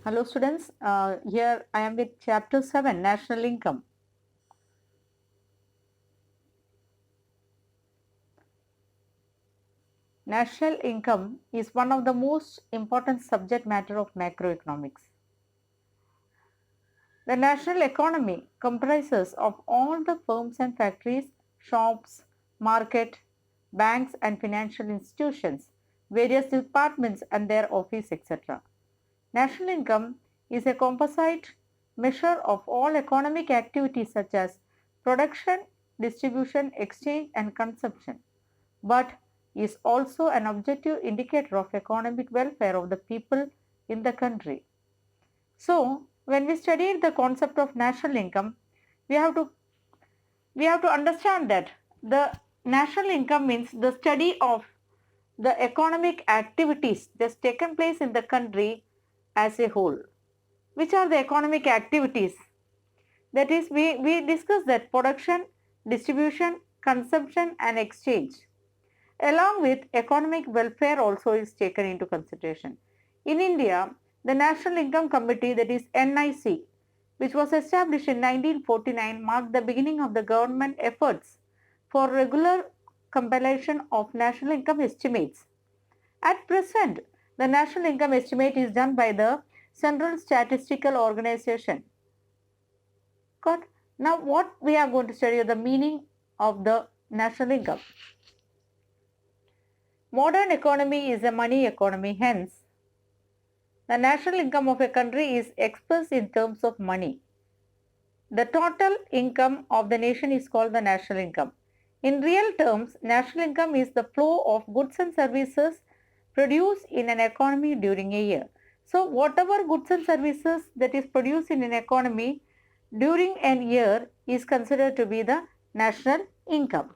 Hello students, here I am with chapter 7 National Income. National income is one of the most important subject matter of macroeconomics. The national economy comprises of all the firms and factories, shops, market, banks and financial institutions, various departments and their office etc. National income is a composite measure of all economic activities such as production, distribution, exchange and consumption, but is also an objective indicator of economic welfare of the people in the country. So, when we studied the concept of national income, we have to understand that the national income means the study of the economic activities that's taken place in the country as a whole. Which are the economic activities? That is, we discussed that production, distribution, consumption and exchange. Along with economic welfare also is taken into consideration. In India, the National Income Committee, that is NIC, which was established in 1949, marked the beginning of the government efforts for regular compilation of national income estimates. At present, the national income estimate is done by the Central Statistical Organization. Got? Now, what we are going to study is the meaning of the national income. Modern economy is a money economy, hence, the national income of a country is expressed in terms of money. The total income of the nation is called the national income. In real terms, national income is the flow of goods and services produced in an economy during a year. So, whatever goods and services that is produced in an economy during an year is considered to be the national income.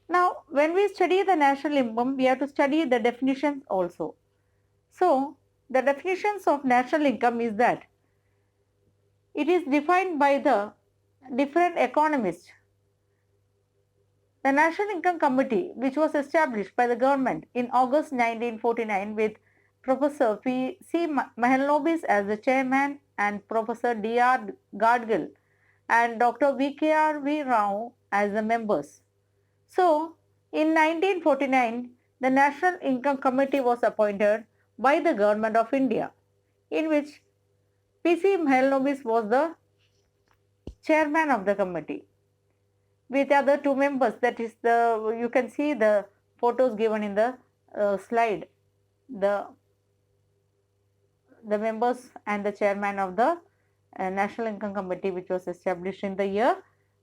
Now, when we study the national income, we have to study the definitions also. So, the definitions of national income is that it is defined by the different economists. The National Income Committee, which was established by the government in August 1949 with Professor P.C. Mahalanobis as the chairman and Professor D.R. Gadgil and Dr. V.K.R.V. Rao as the members. So, in 1949, the National Income Committee was appointed by the Government of India, in which P.C. Mahalanobis was the chairman of the committee, with other two members. That is the, you can see the photos given in the slide. The members and the chairman of the National Income Committee, which was established in the year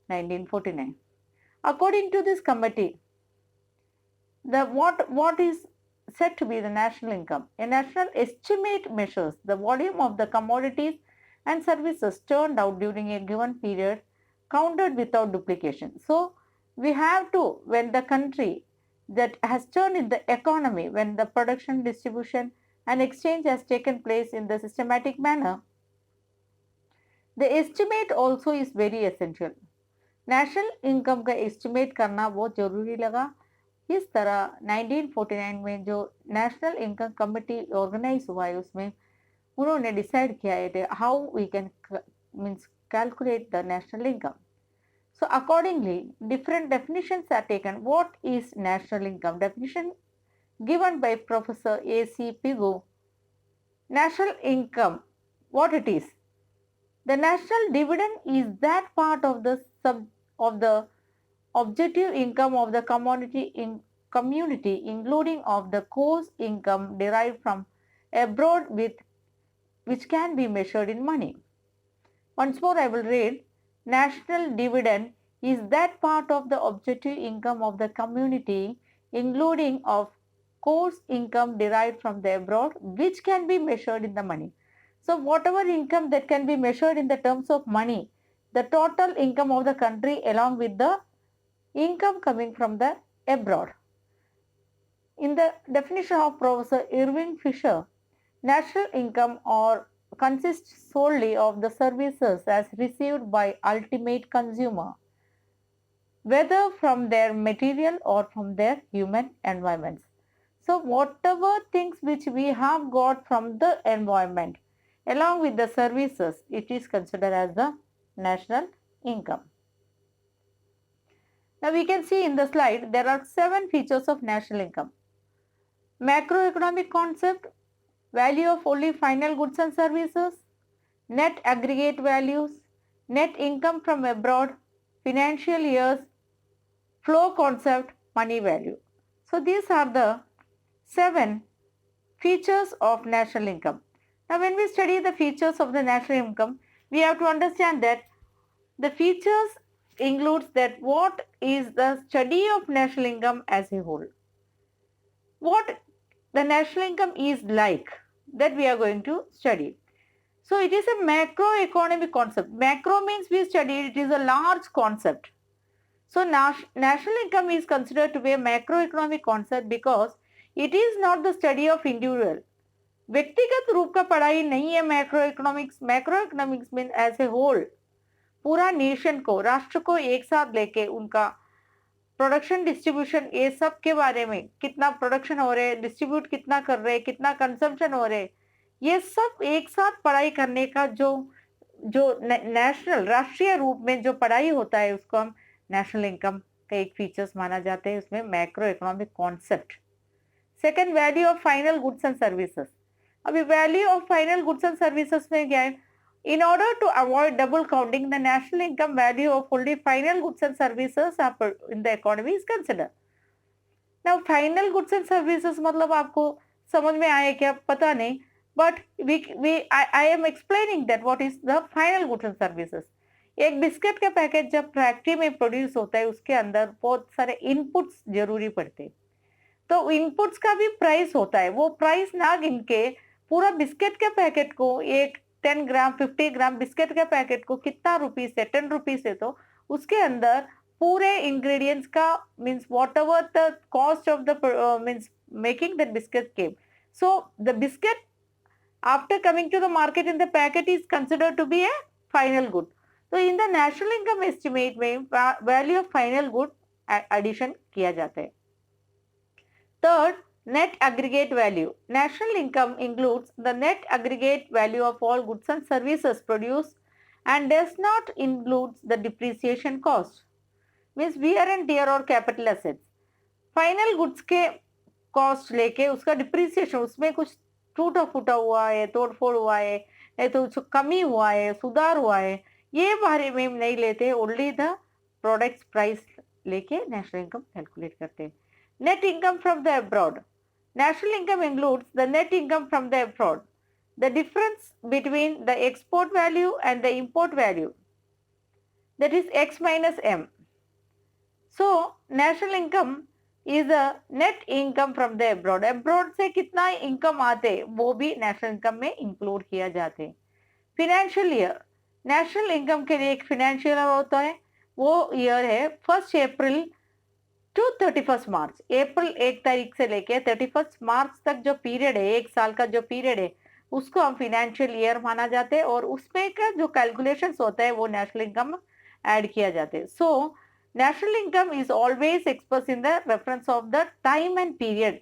1949. According to this committee, what is said to be the national income? A national estimate measures the volume of the commodities and services turned out during a given period, counted without duplication. So, we have to, when the country that has turned in the economy, when the production, distribution and exchange has taken place in the systematic manner, the estimate also is very essential. National income का estimate करना बहुत ज़रूरी लगा. इस तरह 1949 में जो national income committee organise हुआ है उसमें उन्होंने डिसाइड किया है how we can means calculate the national income. So accordingly, different definitions are taken. What is national income? Definition given by Professor A.C. Pigou. National income, what it is? The national dividend is that part of the objective income of the community, including of the coarse income derived from abroad which can be measured in money. Once more I will read. National dividend is that part of the objective income of the community, including of coarse income derived from the abroad which can be measured in the money. So whatever income that can be measured in the terms of money, the total income of the country along with the income coming from the abroad. In the definition of Professor Irving Fisher, national income consists solely of the services as received by ultimate consumer, whether from their material or from their human environments. So whatever things which we have got from the environment, along with the services, it is considered as the national income. Now we can see in the slide there are 7 features of national income. Macroeconomic concept, value of only final goods and services, net aggregate values, net income from abroad, financial years, flow concept, money value. So these are the 7 features of national income. Now when we study the features of the national income, we have to understand that the features includes that what is the study of national income as a whole. What the national income is like, that we are going to study. So it is a macroeconomic concept. Macro means we study it is a large concept. So national income is considered to be a macroeconomic concept because it is not the study of individual. व्यक्तिगत रूप का पढ़ाई नहीं है macroeconomics. Macroeconomics mean as a whole, पूरा nation को, राष्ट्र को एक साथ लेके उनका प्रोडक्शन डिस्ट्रीब्यूशन ये सब के बारे में, कितना प्रोडक्शन हो रहे, डिस्ट्रीब्यूट कितना कर रहे, कितना कंजम्पशन हो रहे, ये सब एक साथ पढ़ाई करने का जो नेशनल राष्ट्रीय रूप में जो पढ़ाई होता है उसको हम नेशनल इनकम का एक फीचर्स माना जाते हैं. उसमें macro economic concept. Second, value of final goods and services. अभी value of final goods and services में क्या है? In order to avoid double counting, the national income value of only final goods and services in the economy is considered. Now, final goods and services मतलब आपको समझ में आए क्या पता नहीं, but I am explaining that what is the final goods and services. एक biscuit का पैकेट जब फैक्ट्री में प्रोड्यूस होता है उसके अंदर बहुत सारे इनपुट्स जरूरी पड़ते हैं. तो इनपुट्स का भी प्राइस होता है. वो प्राइस ना गिन के पूरा बिस्किट के पैकेट को, एक 10 ग्राम 50 ग्राम बिस्किट के पैकेट को कितना रुपीस है, 10 रुपीस है, तो उसके अंदर पूरे इंग्रेडिएंट्स का means whatever the cost of the means making that biscuit came. So the biscuit after coming to the market in the packet is considered to be a final good. तो in the national income estimate में value of final good addition किया जाता है. Third, net aggregate value. National income includes the net aggregate value of all goods and services produced and does not include the depreciation cost. Means wear and tear और capital assets. Final goods के cost लेके उसका depreciation, उसमें कुछ टूटा फूटा हुआ है, तोड़ फोड़ हुआ है, नहीं तो कमी हुआ है, सुधार हुआ है, ये बारे में नहीं लेते. ओनली द प्रोडक्ट्स प्राइस लेके नेशनल इनकम कैलकुलेट करते हैं. Net income from the abroad. National income includes the net income from the abroad, the difference between the export value and the import value, that is X minus M. So, national income is the net income from the abroad. Abroad से कितना income आते वो भी national income में include किया जाते हैं. Financial year. National income के लिए एक financial year होता है. वो year है 1 April टू 31 मार्च. अप्रैल 1 तारीख से लेके 31 मार्च तक जो पीरियड है, एक साल का जो पीरियड है, उसको हम फिनेंशियल ईयर माना जाते हैं और उसमें का जो कैलकुलेशंस होता है वो नेशनल इनकम ऐड किया जाते हैं. So national income is always express in the reference of the time and period.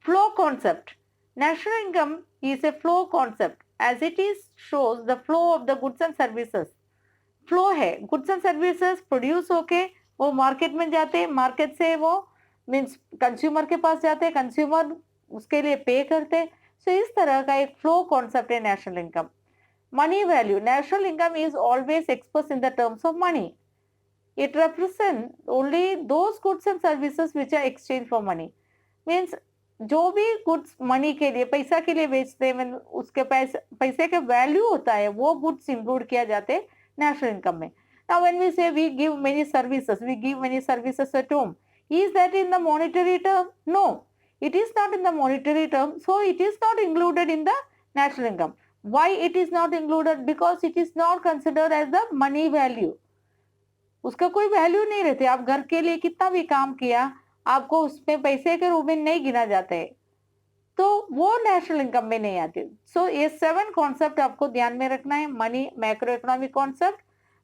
Flow concept. National income is a flow concept as it is shows the flow of the goods and services. Flow है, goods and services produce होके वो market में जाते हैं, market से वो means consumer के पास जाते हैं, कंज्यूमर उसके लिए पे करते हैं. सो इस तरह का एक फ्लो कॉन्सेप्ट है national income. Money value. National income is always express in the terms of money. It represent only those goods and services which are exchange for money. Means जो भी गुड्स मनी के लिए, पैसा के लिए बेचते हैं, उसके पैसे का वैल्यू होता है, वो गुड्स इंक्लूड किया जाते हैं नेशनल इनकम में. Now when we say we give many services at home, is that in the monetary term? No, it is not in the monetary term, so it is not included in the national income. Why it is not included? Because it is not considered as the money value. उसका कोई value नहीं रहती. आप घर के लिए कितना भी काम किया, आपको उसमें पैसे के रूप में नहीं गिना जाता है, तो वो नेशनल इनकम में नहीं आती. सो ये 7 कॉन्सेप्ट आपको ध्यान में रखना है. Money, macro economic concept,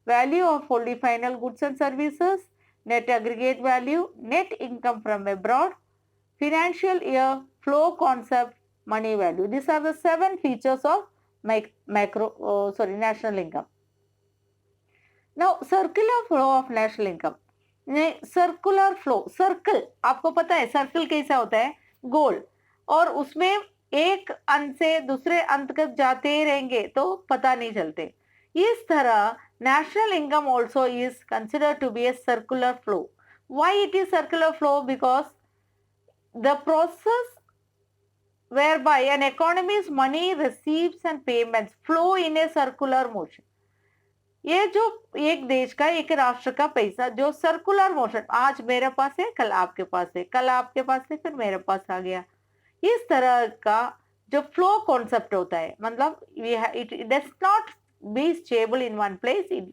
value of only final goods and services, net aggregate value, net income from abroad, financial year, flow concept, money value. These are the 7 features of national income. Now circular flow of national income. Circular flow, circle आपको पता है circle कैसा होता है, गोल, और उसमें एक अंत से दूसरे अंत तक जाते रहेंगे तो पता नहीं चलते. इस तरह national income also is considered to be a circular flow. Why it is circular flow? Because the process whereby an economy's money receives and payments flow in a circular motion. ये जो एक देश का, एक राष्ट्र का पैसा जो सर्कुलर मोशन, आज मेरे पास है, कल आपके पास है, कल आपके पास है, फिर मेरे पास आ गया, इस तरह का जो फ्लो कॉन्सेप्ट होता है, मतलब it does not be stable in one place, it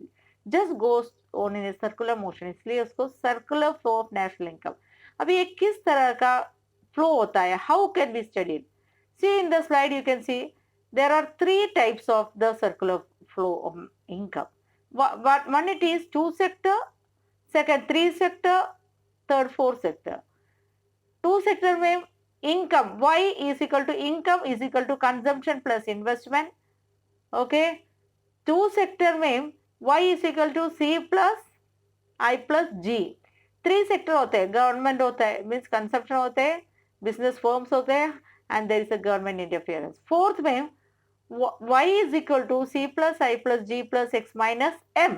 just goes on in a circular motion, इसलिए उसको circular flow of national income. अभी ये किस तरह का फ्लो होता है, how can be studied? See in the slide you can see there are 3 types of the circular flow of income. One, it is 2 sector, second 3 sector, third 4 sector. 2 sector में income Y is equal to income is equal to consumption plus investment. Okay. 2 sector में Y is equal to C plus I plus G. 3 sector होते हैं, government होता है, means consumption होते हैं, business firms होते हैं, and there is a government interference. Fourth में Y is equal to C plus I plus G plus X minus M.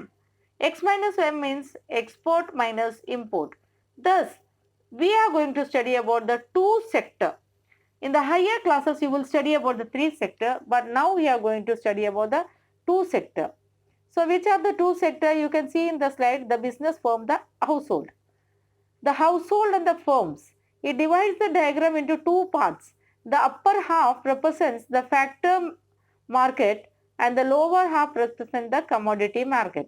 X minus M means export minus import. Thus, we are going to study about the 2 sector. In the higher classes, you will study about the 3 sector, but now we are going to study about the 2 sector. So, which are the 2 sector? You can see in the slide, the business firm, the household. The household and the firms. It divides the diagram into 2 parts. The upper half represents the factor market and the lower half represent the commodity market.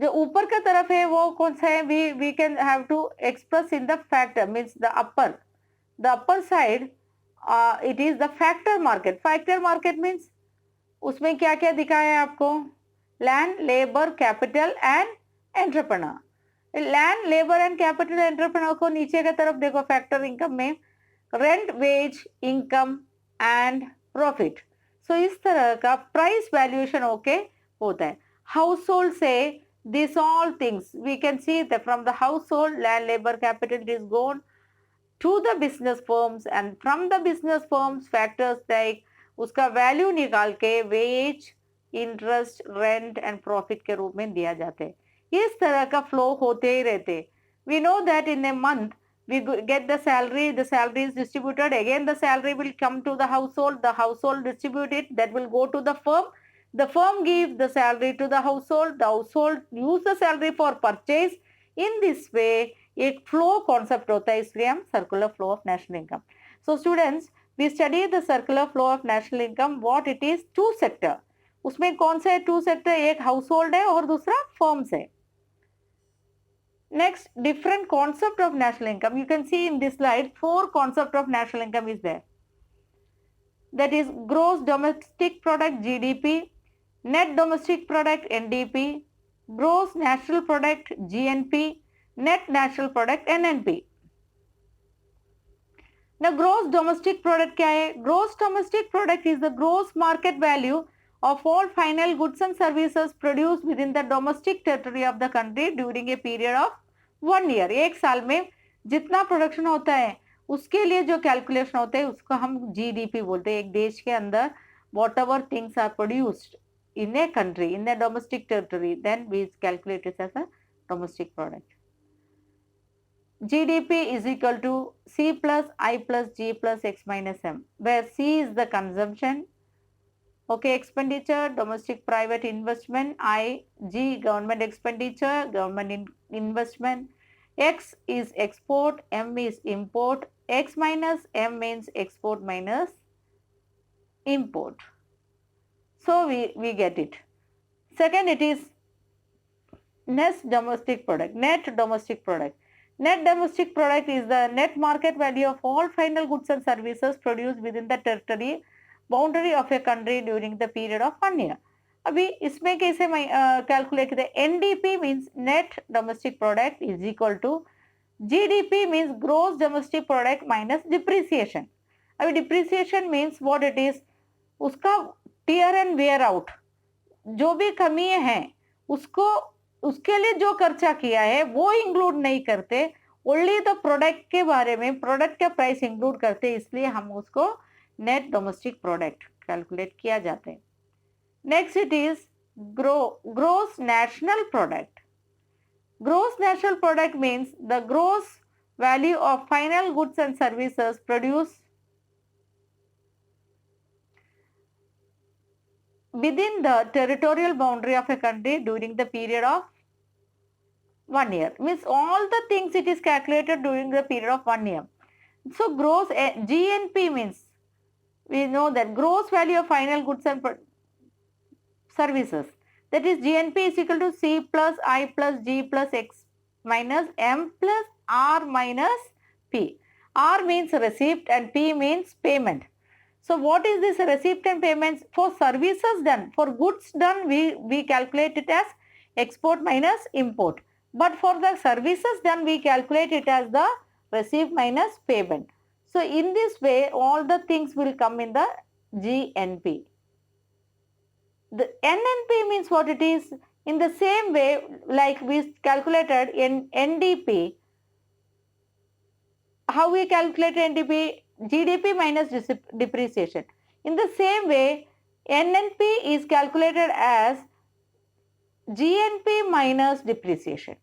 जो ऊपर का तरफ है वो कौन सा है? We can have to express in the factor, means the upper side it is the factor market. Factor market means उसमें क्या क्या दिखाया है आपको? Land, labour, capital and entrepreneur. Land, labour and capital entrepreneur को नीचे की तरफ देखो, फैक्टर इनकम में rent, wage, income and profit. So इस तरह का प्राइस वैल्यूएशन ओके होता है. हाउसहोल्ड से this all things we can see that from the household land, labour, capital is gone to the business firms, and from the business firms factors like उसका value निकाल के wage, interest, rent and profit के रूप में दिया जाते हैं. इस तरह का फ्लो होते ही रहते. We know that in a month we get the salary is distributed, again the salary will come to the household distribute it, that will go to the firm gives the salary to the household use the salary for purchase. In this way एक flow concept होता है, इसलिए हम circular flow of national income. So students, we study the circular flow of national income. What it is? 2 sector. उसमें कौन सा है 2 sector? एक household है और दूसरा firms है. Next, different concept of national income. You can see in this slide 4 concept of national income is there. That is gross domestic product GDP, net domestic product NDP, gross national product GNP, net national product NNP. Now gross domestic product क्या है? Gross domestic product is the gross market value of all final goods and services produced within the domestic territory of the country during a period of 1 year. एक साल में जितना production होता है उसके लिए जो कैलकुलेशन होता है उसको हम जीडीपी बोलते हैं. एक देश के अंदर whatever things are produced in a country, in a domestic territory, then we calculate it as a domestic product. GDP is equal to C plus I plus G plus X minus M, where C is the consumption, okay, expenditure, domestic private investment, I, G government expenditure, government investment, X is export, M is import, X minus M means export minus import. So we get it. Second, it is net domestic product. Net domestic product. Net domestic product is the net market value of all final goods and services produced within the territory boundary of a country during the period of 1 year. अभी इसमें कैसे calculate करते हैं? NDP means net domestic product is equal to GDP means gross domestic product minus depreciation. अभी depreciation means what it is? उसका tier and wear out, जो भी कमी है उसको, उसके लिए जो खर्चा किया है वो इंक्लूड नहीं करते, ओनली द प्रोडक्ट के बारे में, प्रोडक्ट का प्राइस इंक्लूड करते, इसलिए हम उसको नेट डोमेस्टिक प्रोडक्ट कैलकुलेट किया जाता है. Next it is gross national product. Gross national product means the gross value of final goods and services produced within the territorial boundary of a country during the period of 1 year. Means all the things it is calculated during the period of 1 year. So gross GNP means, we know that gross value of final goods and services, that is GNP is equal to C plus I plus G plus X minus M plus R minus P. R means receipt and P means payment. So what is this receipt and payments? For services done, for goods done, we calculate it as export minus import. But for the services done, we calculate it as the receipt minus payment. So in this way, all the things will come in the GNP. The NNP means what it is. In the same way, like we calculated in NDP, how we calculate NDP? GDP minus depreciation. In the same way, NNP is calculated as GNP minus depreciation.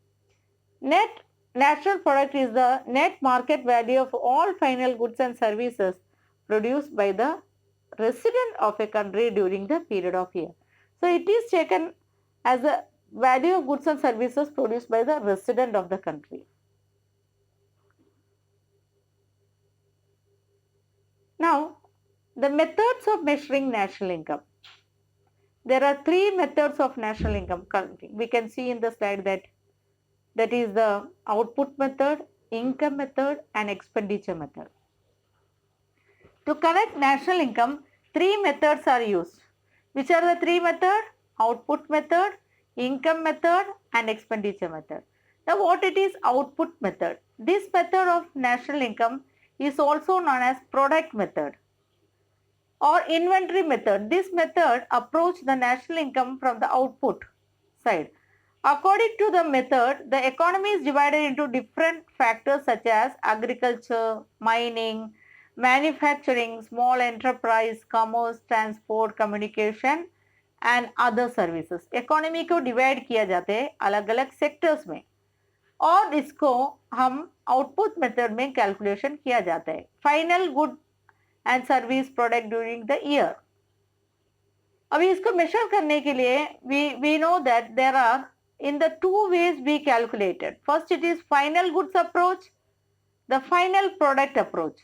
Net national product is the net market value of all final goods and services produced by the resident of a country during the period of year. So it is taken as the value of goods and services produced by the resident of the country. Now, the methods of measuring national income. There are three methods of national income. We can see in the slide that is the output method, income method and expenditure method. To collect national income, three methods are used. Which are the three methods? Output method, income method and expenditure method. Now what it is output method? This method of national income is also known as product method or inventory method. This method approach the national income from the output side. According to the method, the economy is divided into different factors such as agriculture, mining, manufacturing, small enterprise, commerce, transport, communication and other services. Economy को divide किया जाता है अलग अलग sectors में और इसको हम आउटपुट मेथड में कैलकुलेशन किया जाता है. Final good and service product during the year. अभी इसको मेजर करने के लिए we know that there are in the two ways we calculated. First it is final goods approach, the final product approach.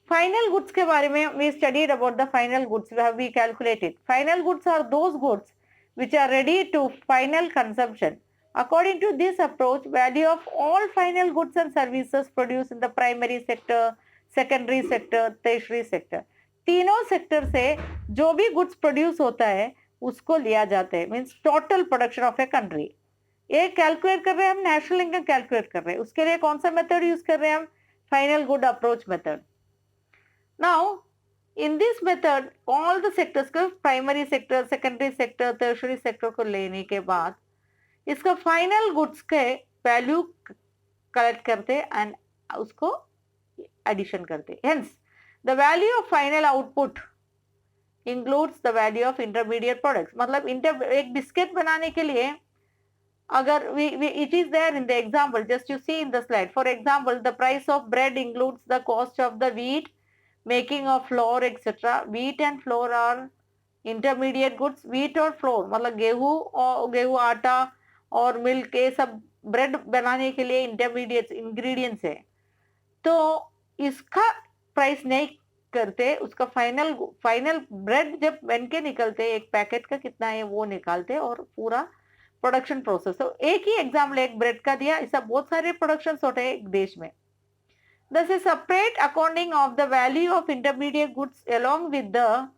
Final goods के बारे में we studied about the final goods. We calculated. Final goods are those goods which are ready to final consumption. According to this approach, value of all final goods and services produced in the primary sector, secondary sector, tertiary sector. तीनों sector से जो भी goods produce होता है उसको लिया जाता है. Means total production of a country. ये कैलकुलेट कर रहे हैं हम, नेशनल इनकम कैलकुलेट कर रहे हैं. उसके लिए कौन सा मेथड यूज कर रहे हैं हम? Final good approach method. Now, in this method, all the sectors को primary sector, secondary sector, tertiary sector को लेने के बाद इसका फाइनल गुड्स के वैल्यू कलेक्ट करते एंड उसको एडिशन करते. Hence the value of final output includes the value of intermediate products. मतलब एक बिस्किट बनाने के लिए अगर it is there in the example, just you see in the slide. For example, the price of bread includes the cost of the wheat, making of flour, etc. Wheat and flour are intermediate goods. Wheat और flour मतलब गेहूं आटा और milk, ये सब bread बनाने के लिए इंटरमीडिएट इंग्रेडिएंट्स है. तो इसका प्राइस नहीं करते, उसका फाइनल ब्रेड जब बन के निकलते एक पैकेट का कितना है वो निकालते और पूरा प्रोडक्शन प्रोसेस. तो एक ही एग्जाम्पल एक ब्रेड का दिया, ऐसा बहुत सारे प्रोडक्शन होते हैं एक देश में. Thus, a separate accounting of the value of intermediate goods along with the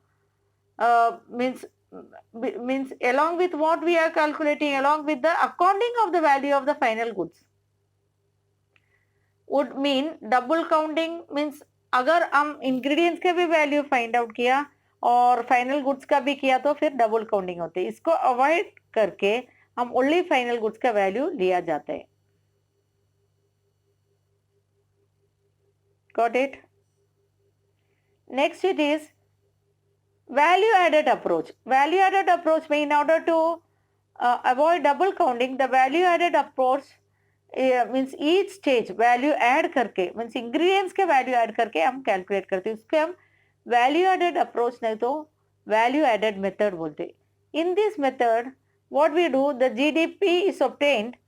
means along with what we are calculating, along with the accounting of the value of the final goods would mean double counting. means अगर हम ingredients के भी value find out किया और final goods का भी किया तो फिर डबल काउंटिंग होती है। इसको अवॉइड करके हम ओनली फाइनल गुड्स का वैल्यू लिया जाता है। Got it? Next it is value added approach. Value added approach means in order to avoid double counting, the value added approach means each stage value add करके means ingredients के value add करके हम calculate करते हैं, उसके हम value added approach नहीं तो value added method बोलते हैं। In this method what we do, the GDP is obtained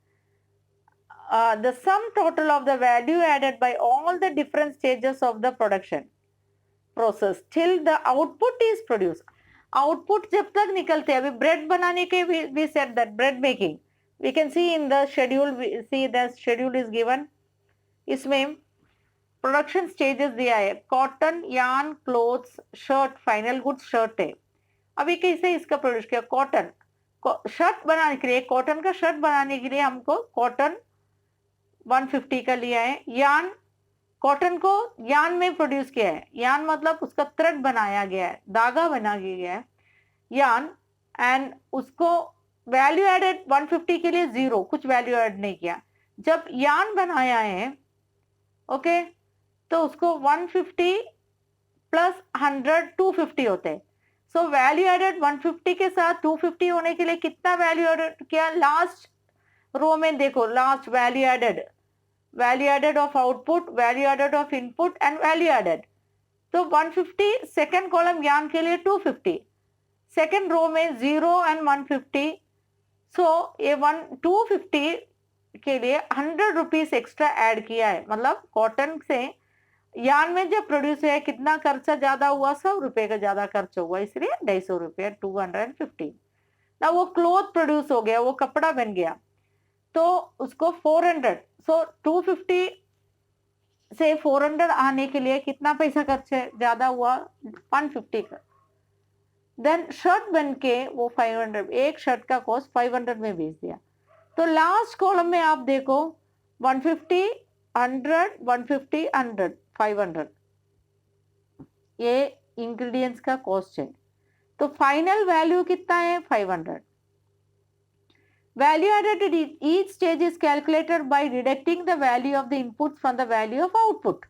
the sum total of the value added by all the different stages of the production process till the output is produced. Output जब तक निकलते हैं, अभी bread बनाने के we said that bread making we can see in the schedule, we see the schedule is given, इसमें production stages दिया है, cotton, yarn, clothes, shirt, final goods shirt है। अभी कैसे इसका प्रोड्यूस किया, कॉटन शर्ट बनाने के लिए, कॉटन का शर्ट बनाने के लिए हमको कॉटन 150 का लिया है, यार्न कॉटन को यार्न में प्रोड्यूस किया है, यार्न मतलब उसका थ्रेड बनाया गया है, धागा बनाया गया है यार्न, एंड उसको वैल्यू एडेड 150 के लिए 0, कुछ वैल्यू ऐड नहीं किया। जब यार्न बनाया है ओके तो उसको 150 प्लस 100 250 होते हैं। सो वैल्यू एडेड 150 के साथ 250 होने के लिए कितना वैल्यू एडेड किया, लास्ट रो में देखो, last value added of output, value added of input and value added. तो 150 सेकेंड कॉलम यार्न के लिए 250, सेकेंड रो में 0 एंड 150, सो ये 250 के लिए 100 रुपीज एक्स्ट्रा ऐड किया है, मतलब कॉटन से यार्न में जब प्रोड्यूस है कितना खर्चा ज्यादा हुआ, 100 रुपए का ज्यादा खर्च हुआ, इसलिए 250 रुपये 250 ना। वो क्लोथ प्रोड्यूस हो गया, वो कपड़ा बन गया तो उसको 400, सो 250 से 400 आने के लिए कितना पैसा खर्च है, ज्यादा हुआ 150 का। देन शर्ट बन के वो 500, एक शर्ट का कॉस्ट 500 में बेच दिया। तो लास्ट कॉलम में आप देखो 150 100 150 100 500 ये इंग्रेडिएंट्स का कॉस्ट है। तो फाइनल वैल्यू कितना है, 500। Value added at each stage is calculated by deducting the value of the inputs from the value of output.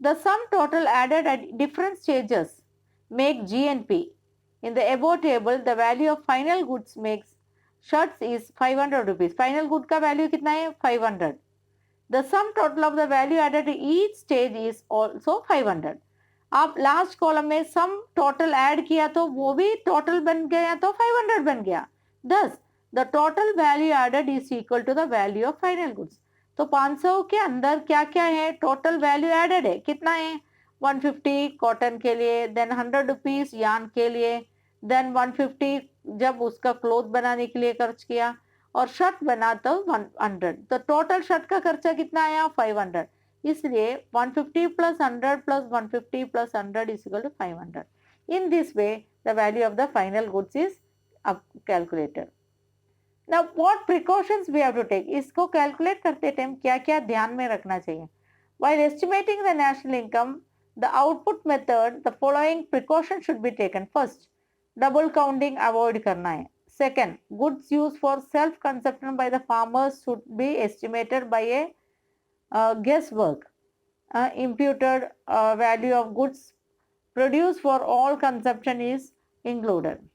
The sum total added at different stages make GNP. In the above table, the value of final goods makes shirts is 500 rupees. Final good का value कितना है, 500. The sum total of the value added at each stage is also 500. आप last column में sum total add किया तो वो भी total बन गया, तो 500 बन गया। Thus, the total value added is equal to the value of final goods. तो 500 के अंदर क्या क्या है, टोटल वैल्यू एडेड है, कितना है, 150 कॉटन के लिए, देन 100 रुपीज यार्न के लिए, देन 150 जब उसका क्लोथ बनाने के लिए खर्च किया, और शर्ट बना तो 100, तो टोटल शर्ट का खर्चा कितना आया, 500। इसलिए 150 plus 100 plus 150 plus 100 is equal to 500। In this way the value of the final goods is calculated. Now what precautions we have to take? इसको कैलकुलेट करते टाइम क्या क्या ध्यान में रखना चाहिए? While estimating the national income, the output method, the following precautions should be taken. First, double counting avoid करना है. Second, goods used for self consumption by the farmers should be estimated by a guesswork. Imputed value of goods produced for all consumption is included.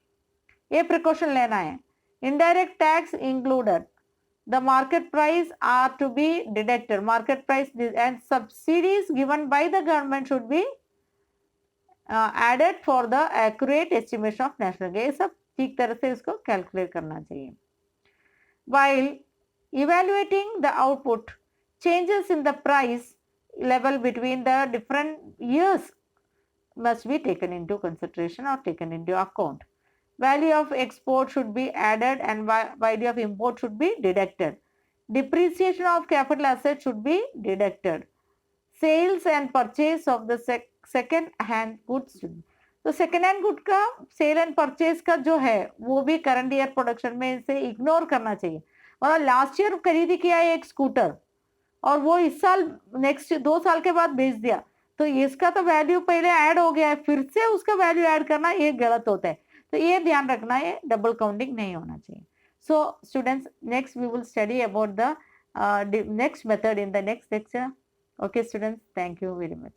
ये precaution लेना है. Indirect tax included. The market price are to be deducted. Market price and subsidies given by the government should be added for the accurate estimation of national gain. सब ठीक तरह से इसको calculate करना चाहिए. While evaluating the output, changes in the price level between the different years must be taken into consideration or taken into account. Value of export should be added and value of import should be deducted. Depreciation of capital assets should be deducted. Sales and purchase of the second hand goods should be. तो second hand good का cell and purchase का जो है वो भी current year production में से ignore करना चाहिए। और लास्ट ईयर खरीदी किया है एक स्कूटर और वो इस साल नेक्स्ट 2 साल के बाद बेच दिया, तो इसका तो वैल्यू पहले ऐड हो गया है, फिर से उसका वैल्यू ऐड करना ये गलत होता है। तो ये ध्यान रखना है, डबल काउंटिंग नहीं होना चाहिए। So students, next we will study about the next method in the next lecture. Okay students, thank you very much.